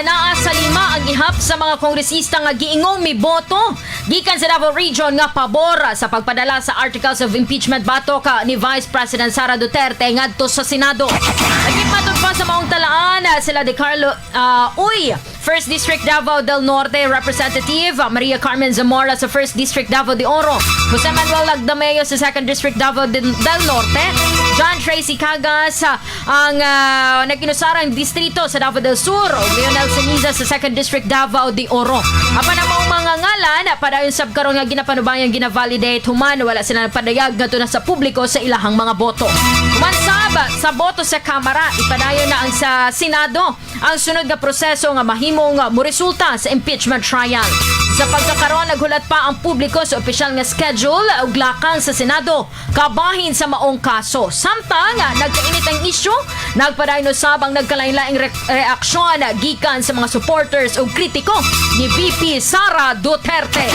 Naa sa 5 ang ihap sa mga kongresista nga giingong miboto gikan sa Davao Region nga pabor sa pagpadala sa articles of impeachment batok ni Vice President Sara Duterte ngadto sa Senado. Nagipatod pa sa maong talaan sila de Carlo Uy, 1st District Davao del Norte Representative Maria Carmen Zamora sa 1st District Davao de Oro, Jose Manuel Lagdameo sa 2nd District Davao del Norte, John Tracy Cagas ang nagkinusarang distrito sa Davao del Sur, Leonel Ceniza sa 2nd District Davao de Oro. Apan ang mga ngalan padayon sab karon nga ginapanubayang gina-validate human wala sila nagpadayag ngadto na sa publiko sa ilahang mga boto. Human sa boto sa Kamara ipadayon na ang sa Senado ang sunod nga proseso nga mahimong moresulta sa impeachment trial. Sa pagkakaroon naghulat pa ang publiko sa opisyal nga schedule ug lakang sa Senado kabahin sa maong kaso. Samtang nagkainit ang isyu, nagpadayon usab ang nagkalain-laing reaksyon gikan sa mga supporters ug kritiko ni VP Sara Duterte.